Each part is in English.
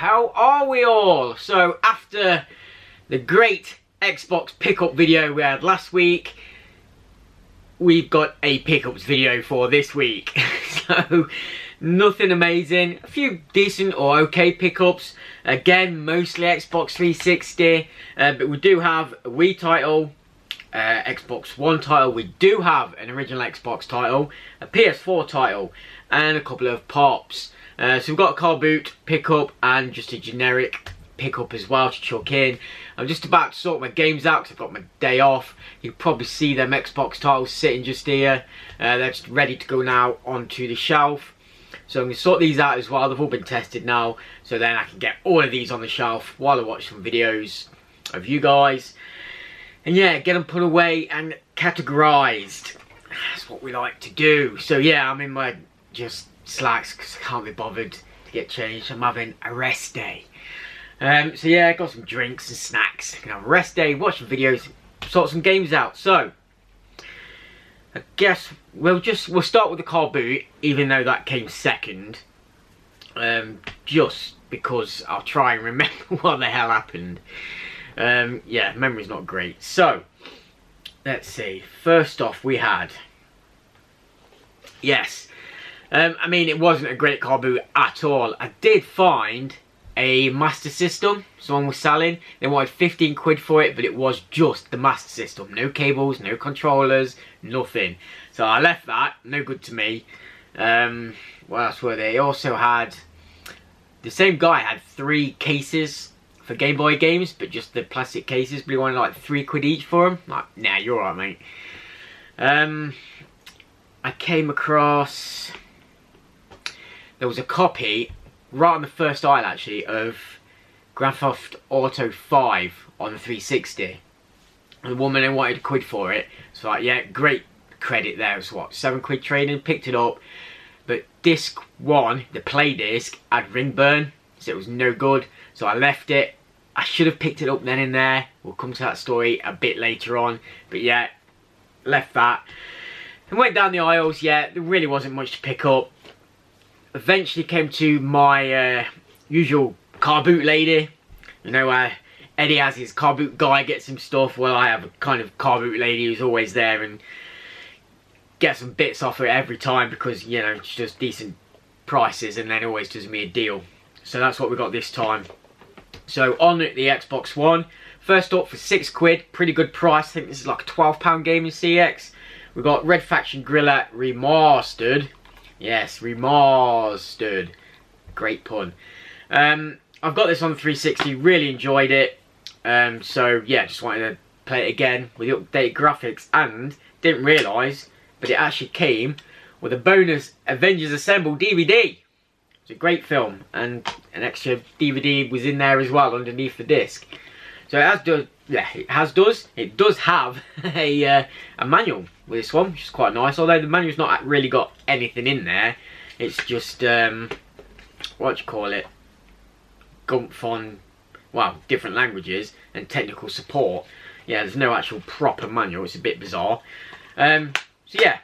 how are we all? So after the great Xbox pickup video we had last week, we've got a pickups video for this week. So nothing amazing, a few decent or okay pickups, again mostly Xbox 360, but we do have a Wii title, Xbox One title, we do have an original Xbox title, a PS4 title, and a couple of pops. So we've got a CarBoot pickup and just a generic pickup as well to chuck in. I'm just about to sort my games out because I've got my day off. You can probably see them Xbox titles sitting just here. They're just ready to go now onto the shelf. So I'm going to sort these out as well. They've all been tested now, so then I can get all of these on the shelf while I watch some videos of you guys. And yeah, get them put away and categorized. That's what we like to do. So yeah, I'm in my just slacks because I can't be bothered to get changed. I'm having a rest day. So yeah, I got some drinks and snacks. I can have a rest day, watch some videos, sort some games out. So I guess we'll start with the CarBoot, even though that came second. Just because I'll try and remember what the hell happened. Yeah, memory's not great. So let's see. First off, we had, yes. I mean, it wasn't a great CarBoot at all. I did find a Master System someone was selling. They wanted 15 quid for it, but it was just the Master System. No cables, no controllers, nothing. So I left that, no good to me. What else were they? Also had, the same guy had 3 cases for Game Boy games, but just the plastic cases, but he wanted like 3 quid each for them. Like, nah, you're alright, mate. I came across, there was a copy right on the first aisle actually of Grand Theft Auto 5 on the 360. And the woman then wanted a quid for it. So like, yeah, great credit there. It was what, 7 quid trading, picked it up. But disc 1, the play disc, had ring burn, so it was no good. So I left it. I should have picked it up then and there. We'll come to that story a bit later on. But yeah, left that. And went down the aisles, yeah, there really wasn't much to pick up. Eventually came to my usual CarBoot lady. You know, Eddie has his CarBoot guy, gets some stuff. Well, I have a kind of CarBoot lady who's always there and gets some bits off her every time because, you know, she does decent prices and then always does me a deal. So that's what we got this time. So on the Xbox One, first up for 6 quid, pretty good price. I think this is like a £12 game in CX. We got Red Faction Guerrilla Remastered. Yes, remastered. Great pun. I've got this on the 360, really enjoyed it. So yeah, just wanted to play it again with the updated graphics, and didn't realise, but it actually came with a bonus Avengers Assemble DVD. It's a great film, and an extra DVD was in there as well underneath the disc. So it does have a manual with this one, which is quite nice. Although the manual's not really got anything in there. It's just what do you call it? Gumph on, well, different languages and technical support. Yeah, there's no actual proper manual. It's a bit bizarre. So yeah,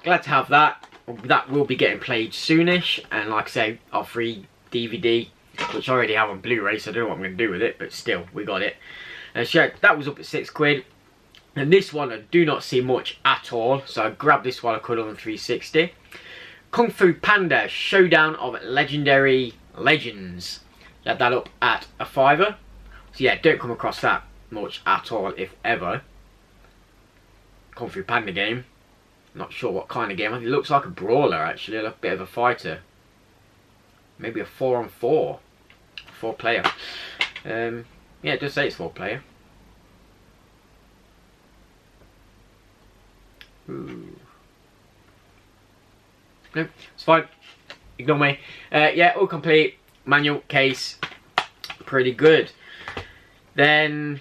glad to have that. That will be getting played soonish. And like I say, our free DVD, which I already have on Blu-ray, so I don't know what I'm going to do with it, but still, we got it. So that was up at 6 quid. And this one I do not see much at all, so I grabbed this one I could on the 360. Kung Fu Panda Showdown of Legendary Legends. Had that up at a £5. So yeah, don't come across that much at all, if ever. Kung Fu Panda game. Not sure what kind of game. It looks like a brawler actually, a bit of a fighter. Maybe a 4-on-4. 4-player. Yeah, it does say it's 4-player. Ooh. No, it's fine. Ignore me. Yeah, all complete. Manual, case. Pretty good. Then,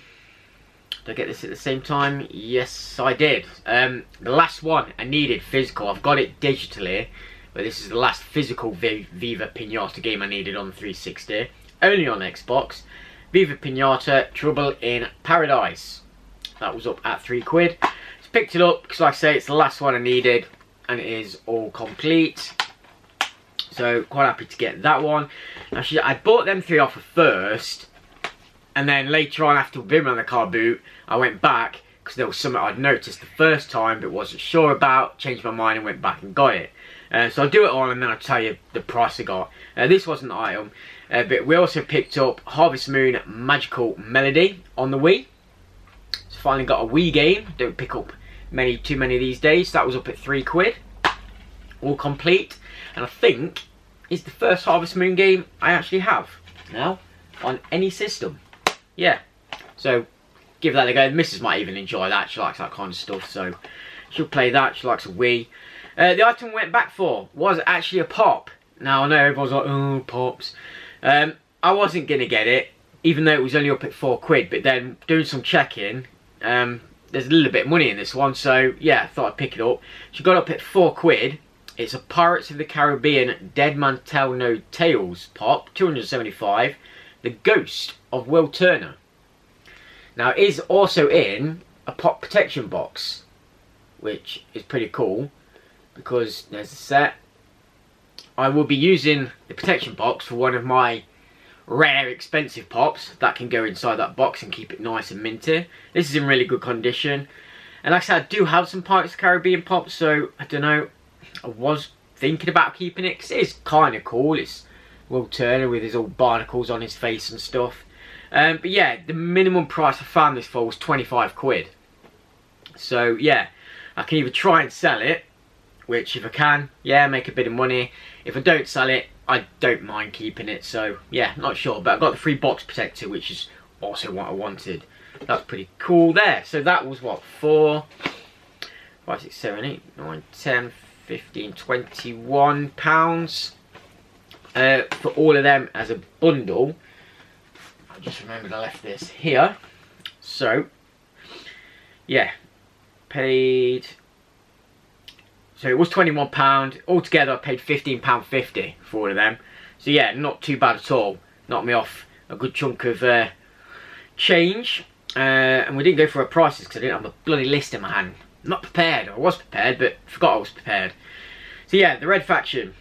did I get this at the same time? Yes, I did. The last one I needed physical. I've got it digitally, but this is the last physical Viva Pinata game I needed on the 360. Only on Xbox. Viva Pinata Trouble in Paradise. That was up at 3 quid. Just picked it up because, like I say, it's the last one I needed, and it is all complete. So quite happy to get that one. Actually, I bought them 3 off her first, and then later on after we've been around the CarBoot, I went back because there was something I'd noticed the first time but wasn't sure about, changed my mind and went back and got it. So I'll do it all and then I'll tell you the price I got. This wasn't the item, but we also picked up Harvest Moon Magical Melody on the Wii. So finally got a Wii game. Don't pick up too many these days. That was up at £3, all complete, and I think it's the first Harvest Moon game I actually have now on any system. Yeah, so give that a go. The missus might even enjoy that. She likes that kind of stuff, so she'll play that. She likes a Wii. The item we went back for was actually a pop. Now I know everyone's like, oh, pops. I wasn't gonna get it, even though it was only up at £4, but then doing some checking, there's a little bit of money in this one, so yeah, I thought I'd pick it up. She got up at £4. It's a Pirates of the Caribbean Dead Man Tell No Tales pop, 275. The Ghost of Will Turner. Now it is also in a pop protection box, which is pretty cool because there's a set. I will be using the protection box for one of my rare expensive pops that can go inside that box and keep it nice and minty. This is in really good condition, and like I said, I do have some Pirates of the Caribbean pops, so I don't know, I was thinking about keeping it because it is kind of cool. It's Will Turner with his old barnacles on his face and stuff. But yeah, the minimum price I found this for was £25. So yeah, I can either try and sell it, which if I can, yeah, make a bit of money. If I don't sell it, I don't mind keeping it. So yeah, not sure, but I got the free box protector, which is also what I wanted. That's pretty cool there. So that was what, 4, 5, 6, 7, 8, 9, 10, 15, £21 for all of them as a bundle. I just remembered I left this here. So yeah, paid, so it was £21. Altogether I paid £15.50 for all of them. So yeah, not too bad at all. Knocked me off a good chunk of change. And we didn't go for our prices because I didn't have a bloody list in my hand. Not prepared. I was prepared, but forgot I was prepared. So yeah, the Red Faction.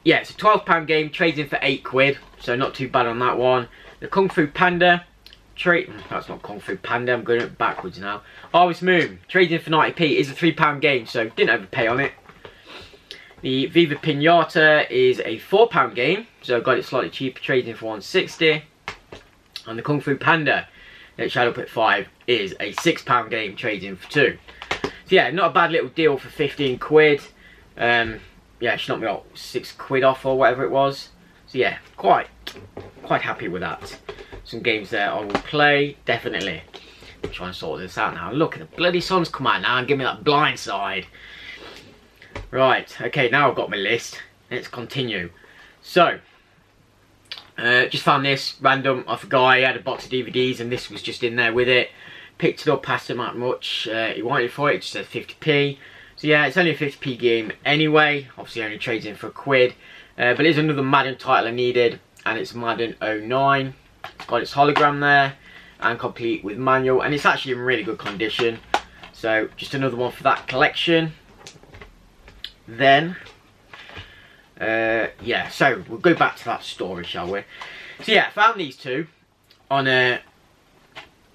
Yeah, it's a £12 game, trades in for £8, so not too bad on that one. The Kung Fu Panda, that's not Kung Fu Panda, I'm going backwards now. Harvest Moon, trades in for 90p, is a £3 game, so didn't overpay on it. The Viva Pinata is a £4 game, so got it slightly cheaper, trades in for 160. And the Kung Fu Panda, that showed up at 5, is a £6 game, trades in for 2. So yeah, not a bad little deal for £15. Yeah, she knocked me out £6 off or whatever it was. So yeah, quite happy with that. Some games there I will play, definitely. I'm trying to sort this out now. Look, the bloody sun's come out now and give me that blind side. Right, okay, now I've got my list. Let's continue. So, just found this random off a guy. He had a box of DVDs and this was just in there with it. Picked it up, asked him how much he wanted for it. It just said 50p. So yeah, it's only a 50p game anyway. Obviously only trades in for £1. But it's another Madden title I needed, and it's Madden 09. It's got its hologram there, and complete with manual, and it's actually in really good condition. So just another one for that collection. Then, yeah, so we'll go back to that story, shall we? So yeah, I found these two on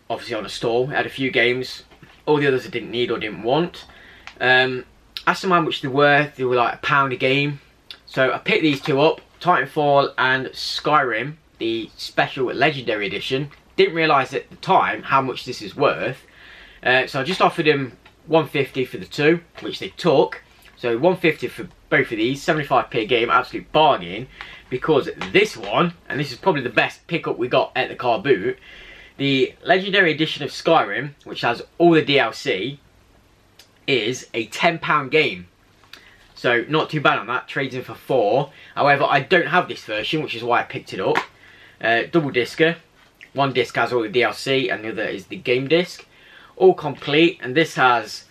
obviously on a stall. I had a few games. All the others I didn't need or didn't want. Asked them how much they were. They were like £1 a game. So I picked these two up, Titanfall and Skyrim, the special legendary edition. Didn't realise at the time how much this is worth. So I just offered them £150 for the two, which they took. So £150 for both of these, 75p a game, absolute bargain. Because this one, and this is probably the best pickup we got at the CarBoot, the legendary edition of Skyrim, which has all the DLC, is a £10 game. So not too bad on that, trades in for 4. However, I don't have this version, which is why I picked it up. Double discer. One disc has all the DLC and the other is the game disc. All complete, and this has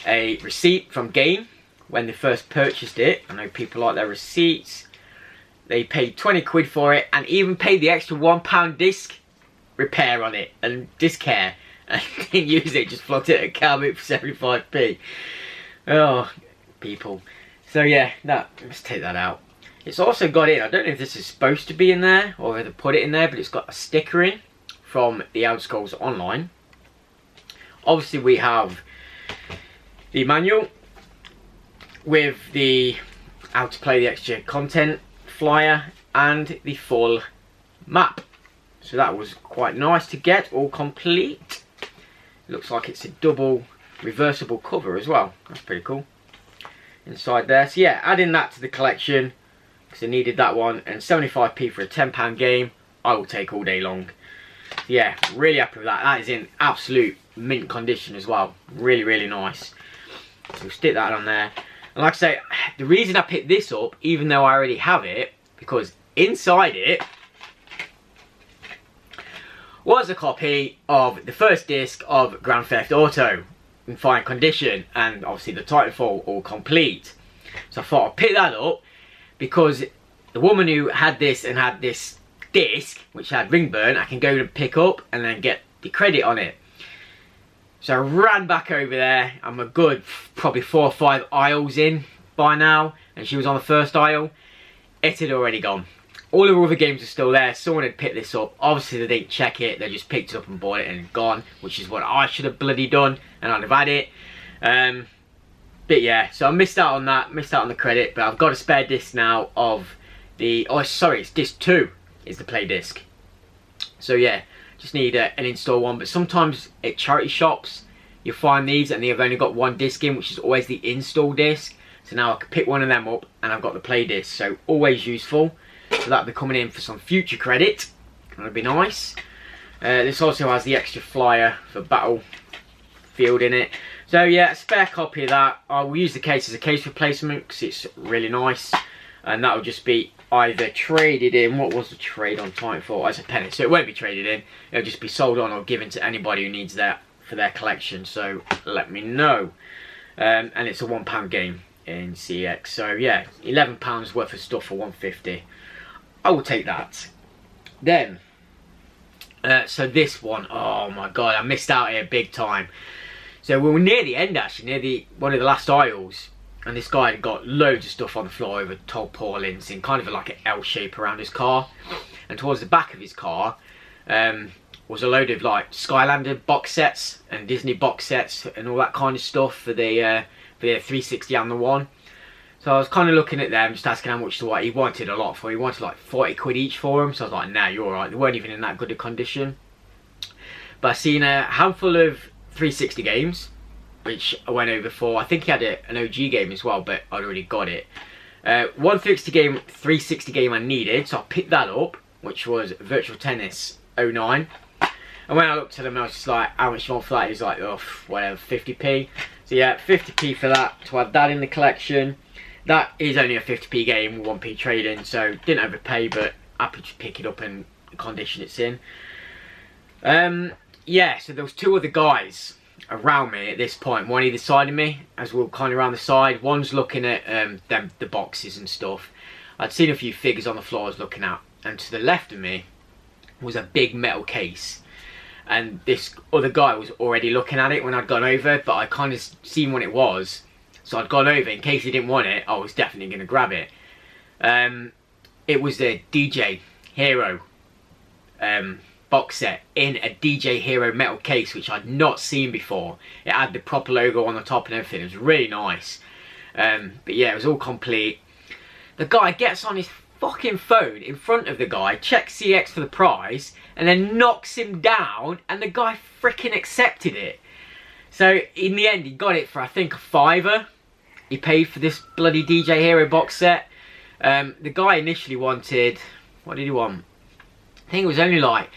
a receipt from Game when they first purchased it. I know people like their receipts. They paid £20 for it and even paid the extra £1 disc repair on it and disc care. And didn't use it, just flogged it at CarBoot for 75p. Oh, people. So yeah, let's take that out. It's also got in, I don't know if this is supposed to be in there or whether they put it in there, but it's got a sticker in from the Elder Scrolls Online. Obviously we have the manual with the how to play the extra content flyer and the full map. So that was quite nice to get, all complete. Looks like it's a double reversible cover as well. That's pretty cool. Inside there. So yeah, adding that to the collection because I needed that one, and 75p for a £10 game, I will take all day long. So yeah, really happy with that. That is in absolute mint condition as well. Really, really nice. So we'll stick that on there. And like I say, the reason I picked this up, even though I already have it, because inside it was a copy of the first disc of Grand Theft Auto in fine condition, and obviously the Titanfall all complete. So I thought I'd pick that up because the woman who had this and had this disc, which had ring burn, I can go and pick up and then get the credit on it. So I ran back over there. I'm a good probably 4 or 5 aisles in by now, and she was on the first aisle. It had already gone. All the other games are still there. Someone had picked this up. Obviously they didn't check it. They just picked it up and bought it and gone, which is what I should have bloody done, and I'd have had it. But yeah, so I missed out on that. Missed out on the credit, but I've got a spare disc now of the... Oh, sorry, it's disc 2 is the play disc. So yeah, just need an install one. But sometimes at charity shops, you'll find these and they've only got one disc in, which is always the install disc. So now I can pick one of them up and I've got the play disc. So always useful. So that'll be coming in for some future credit. That'll be nice. This also has the extra flyer for Battlefield in it. So yeah, a spare copy of that. I will use the case as a case replacement because it's really nice. And that will just be either traded in. What was the trade on Titanfall? As a penny. So it won't be traded in. It'll just be sold on or given to anybody who needs that for their collection. So let me know. And it's a £1 game in CX. So yeah, £11 worth of stuff for £1.50. I will take that. Then, so this one, oh my god, I missed out here big time. So we were near the end actually, near one of the last aisles, and this guy had got loads of stuff on the floor over tarpaulins in kind of like an L shape around his car. And towards the back of his car was a load of like Skylander box sets and Disney box sets and all that kind of stuff for the 360 and the One. So I was kind of looking at them, just asking how much to what he wanted a lot for. He wanted like 40 quid each for them. So I was like, nah, you're alright. They weren't even in that good a condition. But I seen a handful of 360 games, which I went over for. I think he had an OG game as well, but I'd already got it. One 360 game I needed, so I picked that up, which was Virtual Tennis 09. And when I looked at them, I was just like, how much do you want for that? He was like, oh, whatever, 50p. So yeah, 50p for that, to add that in the collection. That is only a 50p game with 1p trade-in, so didn't overpay, but happy to pick it up in the condition it's in. Yeah, so there was 2 other guys around me at this point, one either side of me, as we were kind of around the side. One's looking at the boxes and stuff. I'd seen a few figures on the floor I was looking at, and to the left of me was a big metal case. And this other guy was already looking at it when I'd gone over, but I kind of seen what it was. So I'd gone over, in case he didn't want it, I was definitely going to grab it. It was the DJ Hero box set in a DJ Hero metal case, which I'd not seen before. It had the proper logo on the top and everything. It was really nice. But yeah, it was all complete. The guy gets on his fucking phone in front of the guy, checks CX for the price, and then knocks him down, and the guy freaking accepted it. So in the end, he got it for, I think, a £5. He paid for this bloody DJ Hero box set. The guy initially wanted, what did he want? I think it was only like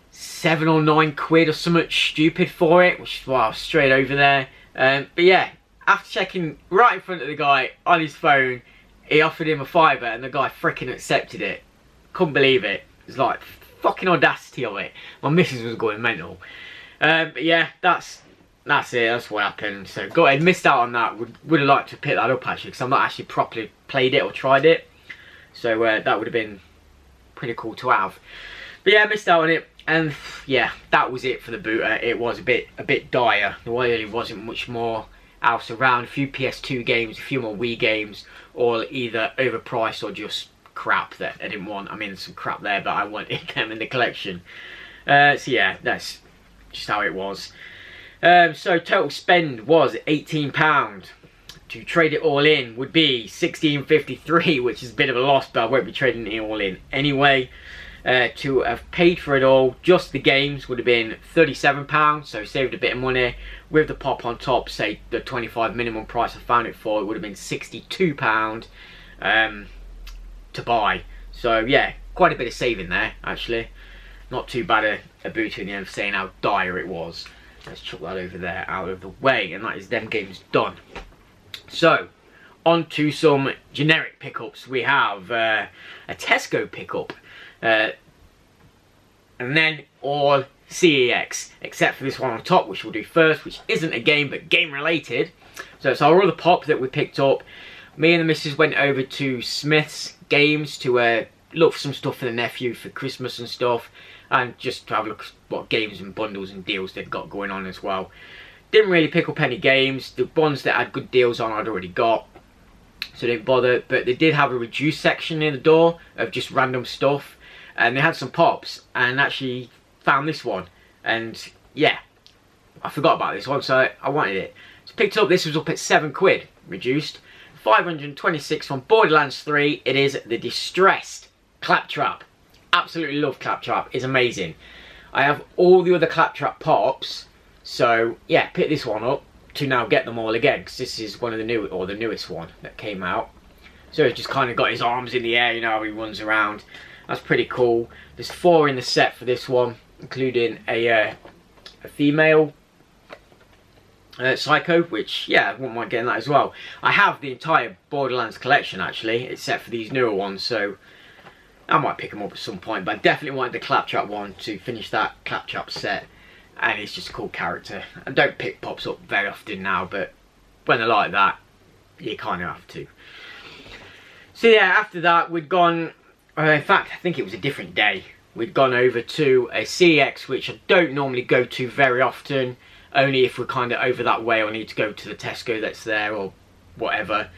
7 or 9 quid or something stupid for it, which is why I was straight over there. But yeah, after checking right in front of the guy on his phone, he offered him a £5 and the guy freaking accepted it. Couldn't believe it. It was like fucking audacity of it. My missus was going mental. But yeah, that's it, that's what happened. So go ahead, missed out on that. Would have liked to pick that up actually, because I've not actually properly played it or tried it. So that would have been pretty cool to have. But yeah, missed out on it. And yeah, that was it for the booter. It was a bit dire. There really wasn't much more else around, a few PS2 games, a few more Wii games, all either overpriced or just crap that I didn't want. I mean, there's some crap there, but I wanted them in the collection. So yeah, that's just how it was. So total spend was £18. To trade it all in would be £16.53, which is a bit of a loss, but I won't be trading it all in anyway. To have paid for it all, just the games, would have been £37, so saved a bit of money. With the pop on top, say the 25 minimum price I found it for, it would have been £62 to buy. So yeah, quite a bit of saving there, actually. Not too bad a boot in the end, saying how dire it was. Let's chuck that over there, out of the way, and that is them games done. So, on to some generic pickups. We have a Tesco pickup, and then all CEX, except for this one on top, which we'll do first, which isn't a game, but game related. So it's our other pop that we picked up. Me and the missus went over to Smith's Games to look for some stuff for the nephew for Christmas and stuff, and just to have a look at what games and bundles and deals they've got going on as well. Didn't really pick up any games. The ones that had good deals on I'd already got, so didn't bother. But they did have a reduced section near the door of just random stuff, and they had some pops, and actually found this one, and yeah, I forgot about this one, so I wanted it. So picked up, this was up at £7 reduced. 526 from Borderlands 3. It is the Distressed Claptrap. Absolutely love Claptrap, it's amazing. I have all the other Claptrap pops, so yeah, pick this one up to now get them all again, because this is one of the new, or the newest one that came out. So it's just kind of got his arms in the air, you know how he runs around. That's pretty cool. There's 4 in the set for this one, including a female Psycho, which yeah, I wouldn't mind getting that as well. I have the entire Borderlands collection actually, except for these newer ones, so I might pick them up at some point, but I definitely wanted the Claptrap one to finish that Claptrap set, and he's just a cool character. I don't pick pops up very often now, but when they're like that, you kind of have to. So yeah, after that we'd gone, in fact I think it was a different day, we'd gone over to a CX, which I don't normally go to very often, only if we're kind of over that way or need to go to the Tesco that's there or whatever.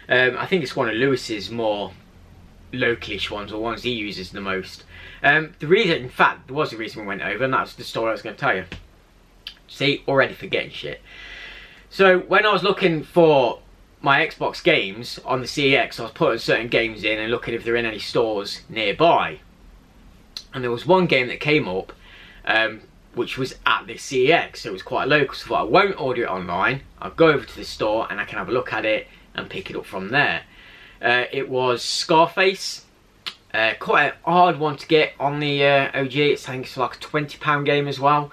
I think it's one of Lewis's more localish ones, or ones he uses the most. The reason, in fact, there was a reason we went over, and that's the story I was going to tell you. See, already forgetting shit. So when I was looking for my Xbox games on the CEX, I was putting certain games in and looking if they're in any stores nearby. And there was one game that came up, which was at the CEX, so it was quite local. So I thought, I won't order it online, I'll go over to the store and I can have a look at it and pick it up from there. It was Scarface, quite a hard one to get on the OG. I think it's like a £20 game as well.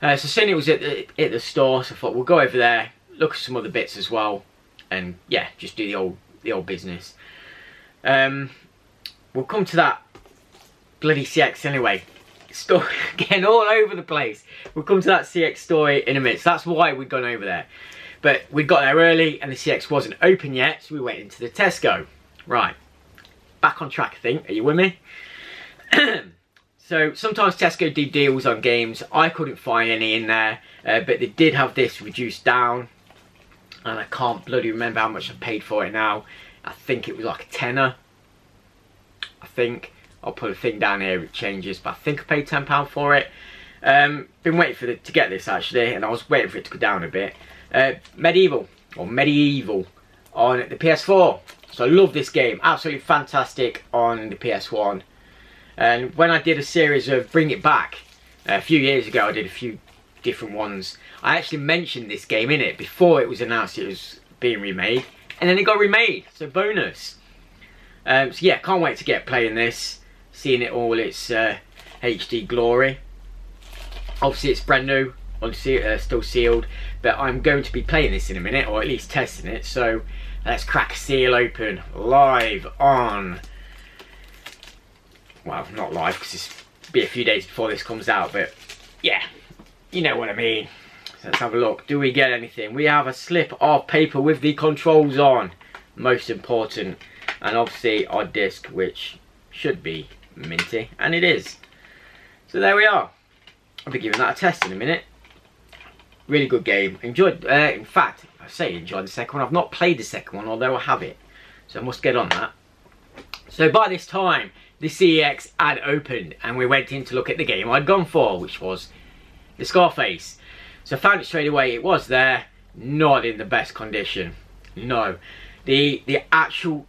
So seeing it was at the store, so I thought we'll go over there, look at some other bits as well, and yeah, just do the old business. We'll come to that bloody CX anyway. Store getting all over the place. We'll come to that CX story in a minute. So that's why we'd gone over there. But we got there early and the CX wasn't open yet, so we went into the Tesco. Right, back on track I think, are you with me? So sometimes Tesco do deals on games. I couldn't find any in there, but they did have this reduced down. And I can't bloody remember how much I paid for it now. I think it was like a tenner. I think. I'll put a thing down here, it changes, but I think I paid £10 for it. Been waiting for to get this actually, and I was waiting for it to go down a bit. Medieval on the PS4. So I love this game, absolutely fantastic on the PS1. And when I did a series of Bring It Back a few years ago, I did a few different ones. I actually mentioned this game in it before it was announced it was being remade, and then it got remade, so bonus. So yeah, can't wait to get playing this. Seeing it all its HD glory. Obviously it's brand new, still sealed, but I'm going to be playing this in a minute, or at least testing it, so let's crack a seal open live on, well, not live because it's be a few days before this comes out, but yeah, you know what I mean. So let's have a look. Do we get anything? We have a slip of paper with the controls on, most important, and obviously our disc, which should be minty, and it is. So there we are. I'll be giving that a test in a minute. Really good game. Enjoyed, in fact, I say enjoyed the second one. I've not played the second one, although I have it. So I must get on that. So by this time, the CEX had opened and we went in to look at the game I'd gone for, which was the Scarface. So I found it straight away. It was there, not in the best condition. No. The actual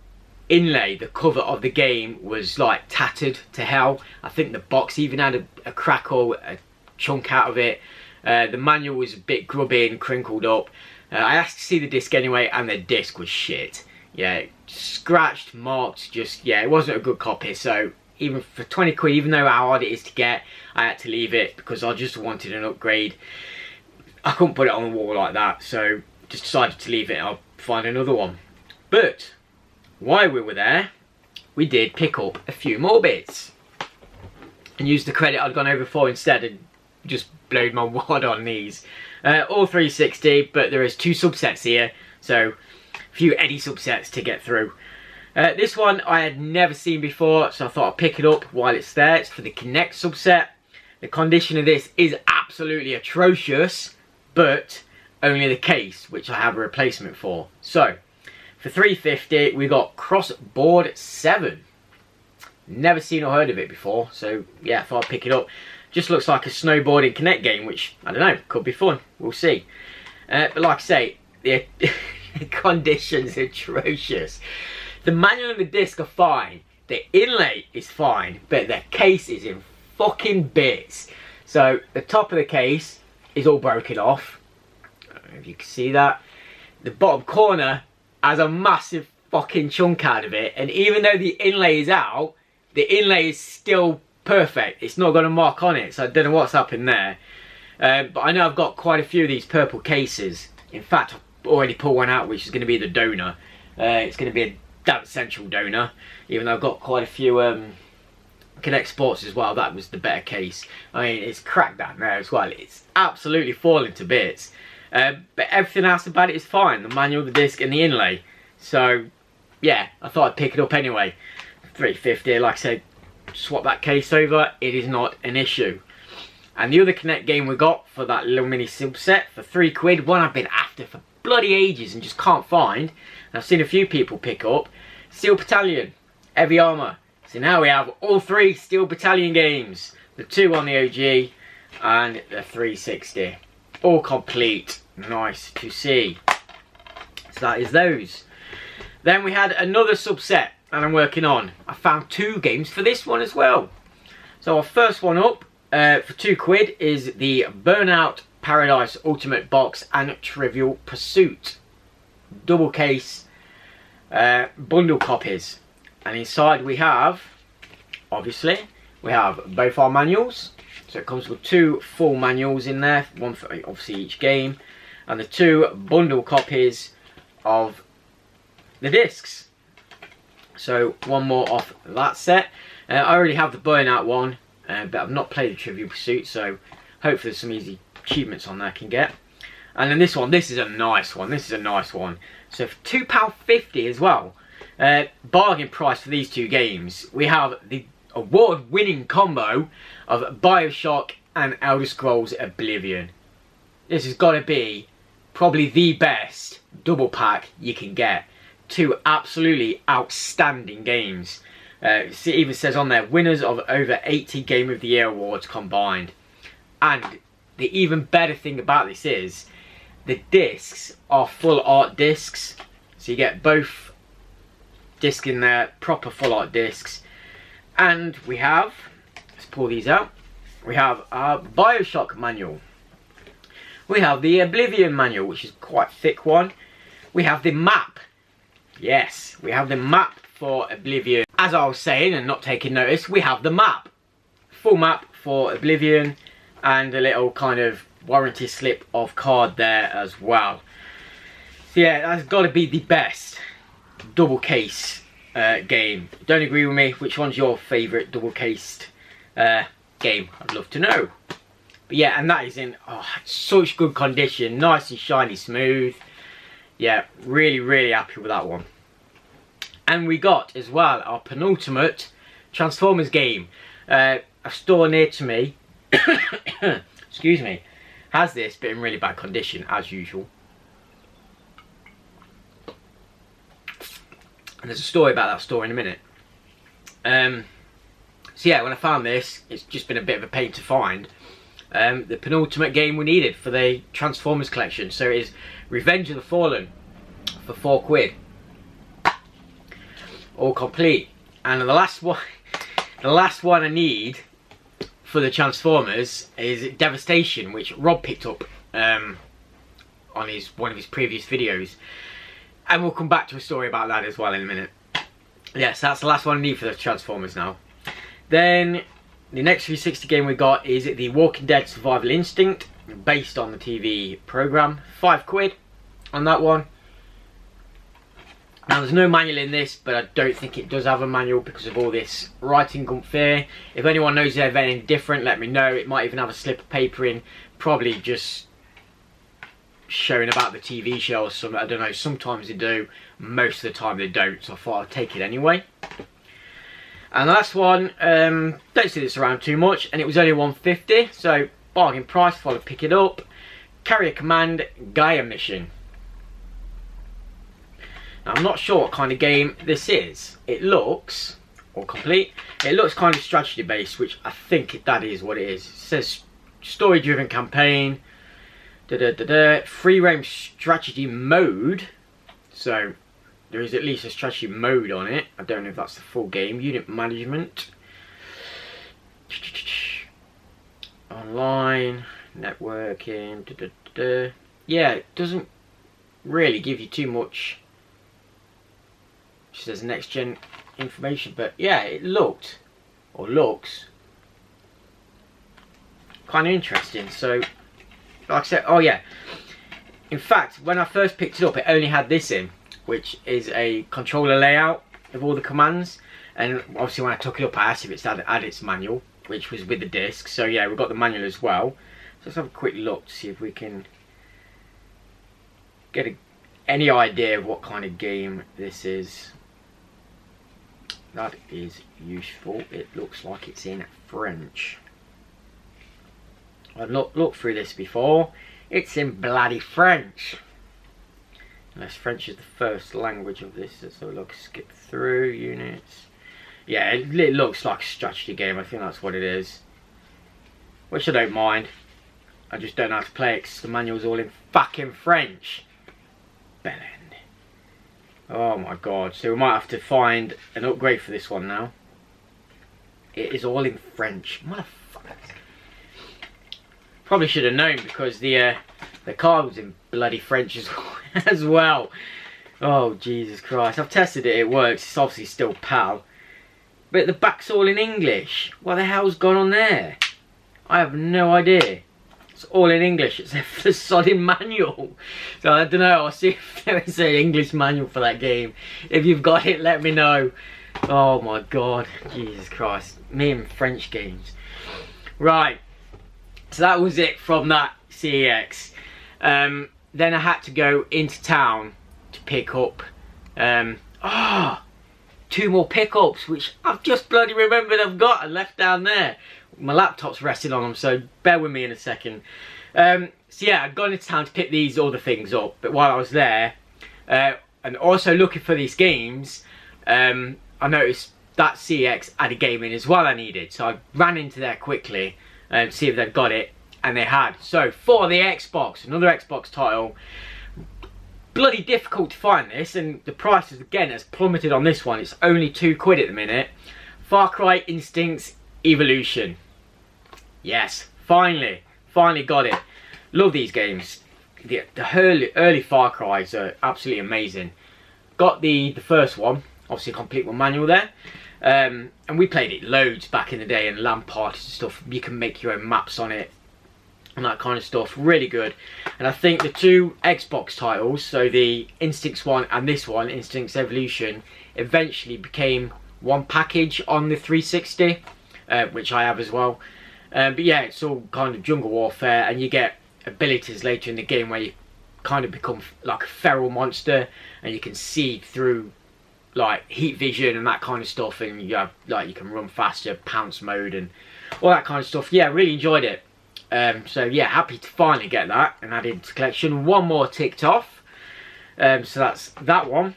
inlay, the cover of the game was like tattered to hell. I think the box even had a crack or a chunk out of it. The manual was a bit grubby and crinkled up. I asked to see the disc anyway, and the disc was shit. Yeah, scratched, marked, just, yeah, it wasn't a good copy. So even for 20 quid, even though how hard it is to get, I had to leave it because I just wanted an upgrade. I couldn't put it on the wall like that, so just decided to leave it and I'll find another one. But while we were there, we did pick up a few more bits and used the credit I'd gone over for instead and just blowed my wad on these. All 360, but there is 2 subsets here, so a few Eddie subsets to get through. This one I had never seen before, so I thought I'd pick it up while it's there. It's for the Connect subset. The condition of this is absolutely atrocious, but only the case, which I have a replacement for. So for 350, we got Crossboard 7. Never seen or heard of it before, so yeah, I thought I'd pick it up. Just looks like a snowboarding Connect game, which, I don't know, could be fun. We'll see. But like I say, the condition's atrocious. The manual and the disc are fine. The inlay is fine, but the case is in fucking bits. So the top of the case is all broken off. I don't know if you can see that. The bottom corner has a massive fucking chunk out of it, and even though the inlay is out, the inlay is still perfect. It's not got a mark on it, so I don't know what's happened there. But I know I've got quite a few of these purple cases. In fact, I've already pulled one out, which is going to be the donor. It's going to be a Dance Central donor, even though I've got quite a few Connect Sports as well. That was the better case. I mean, it's cracked down there as well. It's absolutely falling to bits. But everything else about it is fine. The manual, the disc, and the inlay. So, yeah, I thought I'd pick it up anyway. 350, like I said, swap that case over. It is not an issue. And the other Connect game we got for that little mini subset for 3 quid, one I've been after for bloody ages and just can't find. And I've seen a few people pick up. Steel Battalion, Heavy Armour. So now we have all 3 Steel Battalion games. The 2 on the OG and the 360. All complete. Nice to see. So that is those. Then we had another subset and I'm working on. I found 2 games for this one as well. So our first one up for 2 quid is the Burnout Paradise Ultimate Box and Trivial Pursuit. Double case bundle copies. And inside we have, obviously, we have both our manuals. So it comes with 2 full manuals in there, one for obviously each game. And the 2 bundle copies of the discs. So one more off that set. I already have the Burnout one, but I've not played the Trivial Pursuit, so hopefully there's some easy achievements on there I can get. And then this one, this is a nice one. This is a nice one. So for £2.50 as well, bargain price for these 2 games. We have the award-winning combo of BioShock and Elder Scrolls Oblivion. This has got to be probably the best double pack you can get. 2 absolutely outstanding games. It even says on there, winners of over 80 Game of the Year awards combined. And the even better thing about this is, the discs are full art discs. So you get both discs in there, proper full art discs. And we have, let's pull these out. We have our BioShock manual. We have the Oblivion manual, which is quite a thick one. We have the map. Yes, we have the map for Oblivion. As I was saying and not taking notice, we have the map. Full map for Oblivion and a little kind of warranty slip of card there as well. So yeah, that's got to be the best double case game. Don't agree with me? Which one's your favourite double cased game? I'd love to know. But yeah, and that is in such good condition, nice and shiny smooth. Yeah, really, really happy with that one. And we got as well our penultimate Transformers game. A store near to me, excuse me, has this, but in really bad condition, as usual. And there's a story about that store in a minute. So yeah, when I found this, it's just been a bit of a pain to find. The penultimate game we needed for the Transformers collection. So it is Revenge of the Fallen for £4. All complete. And the last one I need for the Transformers is Devastation, which Rob picked up on one of his previous videos. And we'll come back to a story about that as well in a minute. Yes, that's the last one I need for the Transformers now. Then the next 360 game we got is The Walking Dead Survival Instinct, based on the TV programme. £5 on that one. Now there's no manual in this, but I don't think it does have a manual because of all this writing unfair. If anyone knows of anything different, let me know. It might even have a slip of paper in, probably just showing about the TV show or something. I don't know, sometimes they do, most of the time they don't, so I thought I'd take it anyway. And the last one, don't see this around too much, and it was only £1.50, so bargain price, thought I'd pick it up. Carrier Command Gaia Mission. Now I'm not sure what kind of game this is. It looks, all complete, it looks kind of strategy based, which I think that is what it is. It says story driven campaign, free roam strategy mode, so there is at least a strategy mode on it. I don't know if that's the full game. Unit management, online, networking, yeah, it doesn't really give you too much. It says next gen information, but yeah, it looks kind of interesting. So like I said, oh yeah, in fact when I first picked it up it only had this in, which is a controller layout of all the commands, and obviously when I took it up I asked if it's had its manual, which was with the disc. So yeah, we've got the manual as well. So let's have a quick look to see if we can get any idea of what kind of game this is. That is useful. It looks like it's in French. I've looked through this before. It's in bloody French. Unless French is the first language of this. So look, skip through units. Yeah, it looks like a strategy game. I think that's what it is. Which I don't mind. I just don't know how to play it because the manual's all in fucking French. Bellend. Oh my god. So we might have to find an upgrade for this one now. It is all in French. Motherfucker. Probably should have known because the car was in bloody French as well. Oh Jesus Christ! I've tested it. It works. It's obviously still PAL, but the back's all in English. What the hell's gone on there? I have no idea. It's all in English except for the sodding manual. So I don't know. I'll see if there is an English manual for that game. If you've got it, let me know. Oh my god, Jesus Christ! Me and French games. Right. So that was it from that CEX. Then I had to go into town to pick up 2 more pickups, which I've just bloody remembered I've got and left down there. My laptop's resting on them, so bear with me in a second. So yeah, I've gone into town to pick these other things up, but while I was there, and also looking for these games, I noticed that CEX had a game in as well I needed. So I ran into there quickly to see if they'd got it, and they had. So for the Xbox, another Xbox title, bloody difficult to find this, and the price again has plummeted on this one. It's only £2 at the minute. Far Cry Instincts Evolution. Yes, finally got it. Love these games. The early Far Cries are absolutely amazing. Got the first one, obviously complete with manual there. And we played it loads back in the day, and LAN parties and stuff. You can make your own maps on it and that kind of stuff. Really good. And I think the 2 Xbox titles, so the Instincts one and this one, Instincts Evolution, eventually became one package on the 360, which I have as well. But yeah, it's all kind of jungle warfare, and you get abilities later in the game where you kind of become like a feral monster, and you can see through like heat vision and that kind of stuff, and you have like you can run faster, pounce mode and all that kind of stuff. Yeah, really enjoyed it. So yeah, happy to finally get that and add it to collection. One more ticked off. So that's that one.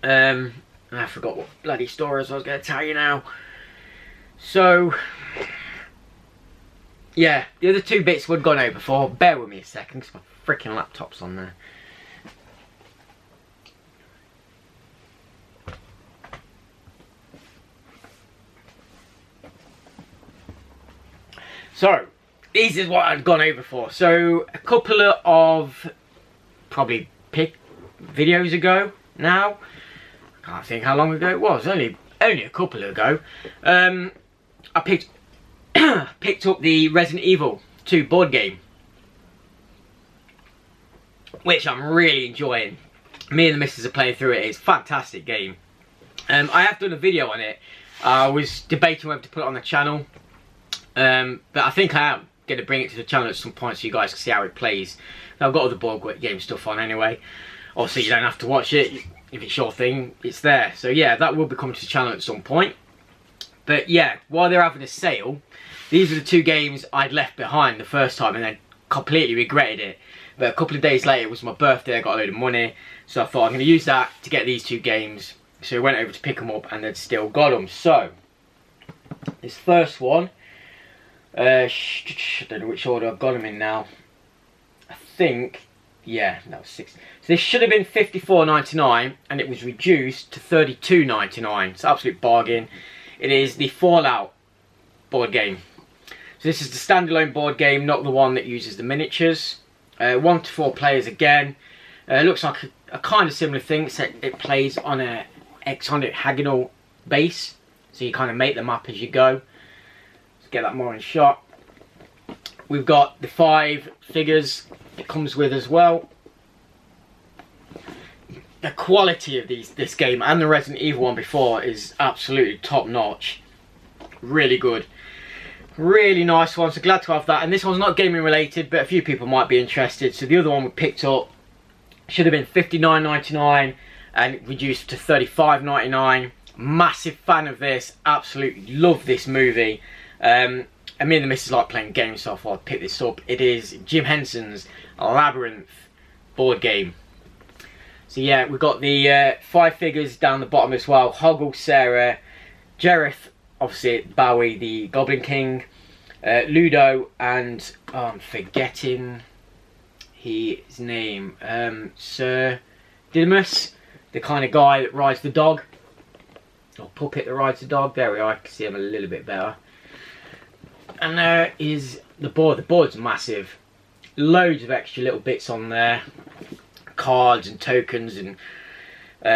I forgot what bloody stories I was going to tell you now. So yeah, the other two bits we'd gone over before. Bear with me a second because my freaking laptop's on there. So, this is what I'd gone over for. So, a couple of probably videos ago now. I can't think how long ago it was. Only a couple ago. I picked up the Resident Evil 2 board game, which I'm really enjoying. Me and the missus are playing through it. It's a fantastic game. I have done a video on it. I was debating whether to put it on the channel. But I think I am going to bring it to the channel at some point so you guys can see how it plays. I've got other board game stuff on anyway. Obviously you don't have to watch it. If it's your thing, it's there. So yeah, that will be coming to the channel at some point. But yeah, while they're having a sale, these are the two games I'd left behind the first time and then completely regretted it. But a couple of days later, it was my birthday, I got a load of money. So I thought I'm going to use that to get these two games. So I went over to pick them up and they'd still got them. So, this first one, I don't know which order I've got them in now. I think, yeah, that was 6. So this should have been $54.99 and it was reduced to $32.99. It's an absolute bargain. It is the Fallout board game. So this is the standalone board game, not the one that uses the miniatures. 1 to 4 players again. Looks like a kind of similar thing, except it plays on a hexagonal base. So you kind of make the map as you go. Get that more in shot. We've got the 5 figures it comes with as well. The quality of this game and the Resident Evil one before is absolutely top notch. Really good. Really nice one, so glad to have that. And this one's not gaming related, but a few people might be interested. So the other one we picked up should have been $59.99 and reduced to $35.99. Massive fan of this, absolutely love this movie. And me and the missus like playing games, so I thought I'd pick this up. It is Jim Henson's Labyrinth board game. So yeah, we've got the 5 figures down the bottom as well. Hoggle, Sarah, Jareth, obviously Bowie, the Goblin King, Ludo, and I'm forgetting his name. Sir Didymus, the kind of guy that rides the dog. Or puppet that rides the dog. There we are, I can see him a little bit better. And there is the board. The board's massive. Loads of extra little bits on there. Cards and tokens and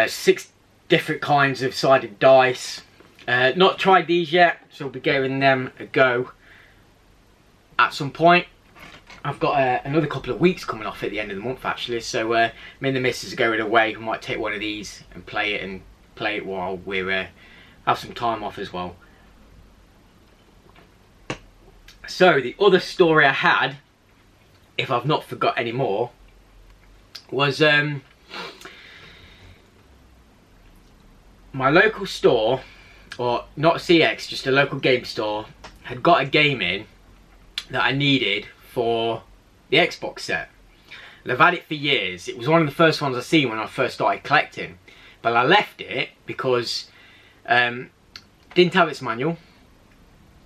6 different kinds of sided dice. Not tried these yet, so we'll be giving them a go at some point. I've got another couple of weeks coming off at the end of the month actually, so me and the missus are going away. We might take one of these and play it while we're have some time off as well. So the other story I had, if I've not forgot any more, was my local store, or not CX, just a local game store, had got a game in that I needed for the Xbox set. And I've had it for years. It was one of the first ones I seen when I first started collecting. But I left it because didn't have its manual.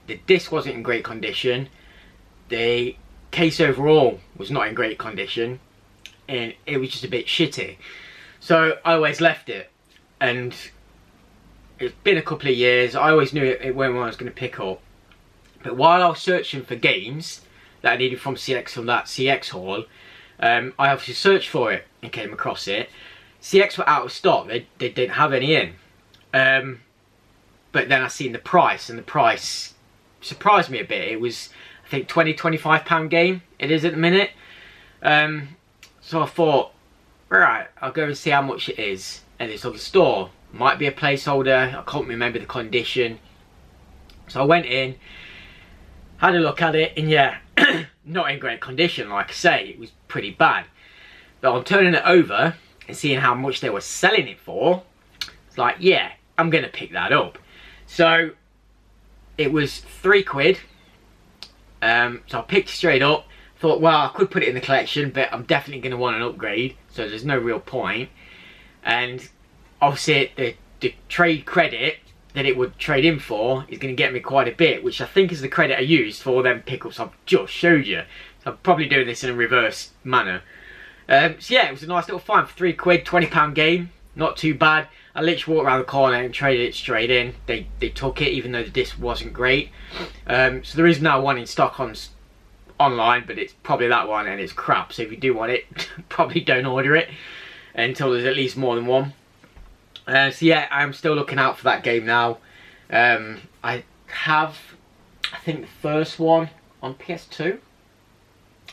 The disc wasn't in great condition. The case overall was not in great condition. And it was just a bit shitty. So I always left it. And it's been a couple of years. I always knew it when I was going to pick up. But while I was searching for games that I needed from CX, from that CX haul, I obviously searched for it and came across it. CX were out of stock. They didn't have any in. But then I seen the price, and the price surprised me a bit. It was, I think, £20–25 game. It is at the minute. So I thought, right, I'll go and see how much it is. And it's on the store. Might be a placeholder. I can't remember the condition. So I went in, had a look at it, and yeah, not in great condition. Like I say, it was pretty bad. But on turning it over and seeing how much they were selling it for, it's like, yeah, I'm gonna pick that up. So it was £3, So I picked it straight up. Thought, well, I could put it in the collection, but I'm definitely going to want an upgrade, so there's no real point. And obviously the trade credit that it would trade in for is going to get me quite a bit, which I think is the credit I used for them pickups I've just showed you. So I'm probably doing this in a reverse manner. So yeah, it was a nice little find for £3, £20 game. Not too bad. I literally walked around the corner and traded it straight in. They took it, even though the disc wasn't great. So there is now one in stock online, but it's probably that one and it's crap. So if you do want it, probably don't order it until there's at least more than one. So yeah, I'm still looking out for that game now. I have, I think, the first one on PS2.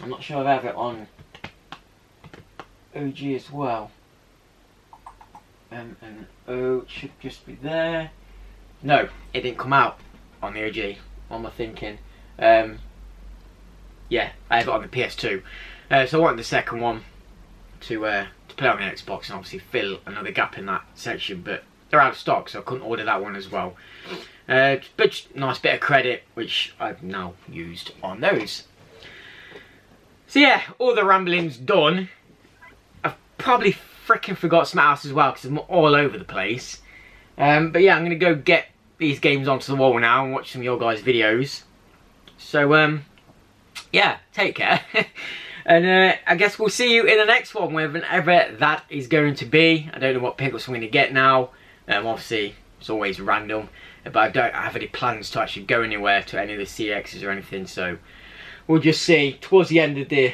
I'm not sure if I have it on OG as well. And O should just be there. No, it didn't come out on the OG. What am I thinking? Yeah, I have it on the PS2. So I wanted the second one to play on the Xbox and obviously fill another gap in that section, but they're out of stock, so I couldn't order that one as well. But nice bit of credit, which I've now used on those. So yeah, all the ramblings done. I've probably freaking forgot something else as well because I'm all over the place. But yeah, I'm going to go get these games onto the wall now and watch some of your guys' videos. So yeah, take care. And I guess we'll see you in the next one, whenever that is going to be. I don't know what pickups I'm going to get now. Obviously, it's always random. But I don't have any plans to actually go anywhere to any of the CXs or anything. So we'll just see. Towards the end of the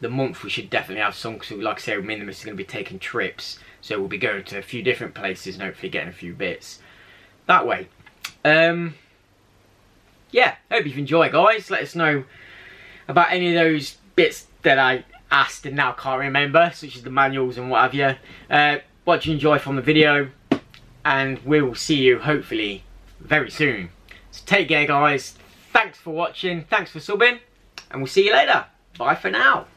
month, we should definitely have some. Because like I say, me and the missus are going to be taking trips. So we'll be going to a few different places and hopefully getting a few bits that way. Yeah, hope you've enjoyed, guys. Let us know about any of those bits that I asked and now can't remember, such as the manuals and what have you. What you enjoy from the video, and we will see you hopefully very soon. So take care, guys. Thanks for watching, thanks for subbing, and we'll see you later. Bye for now.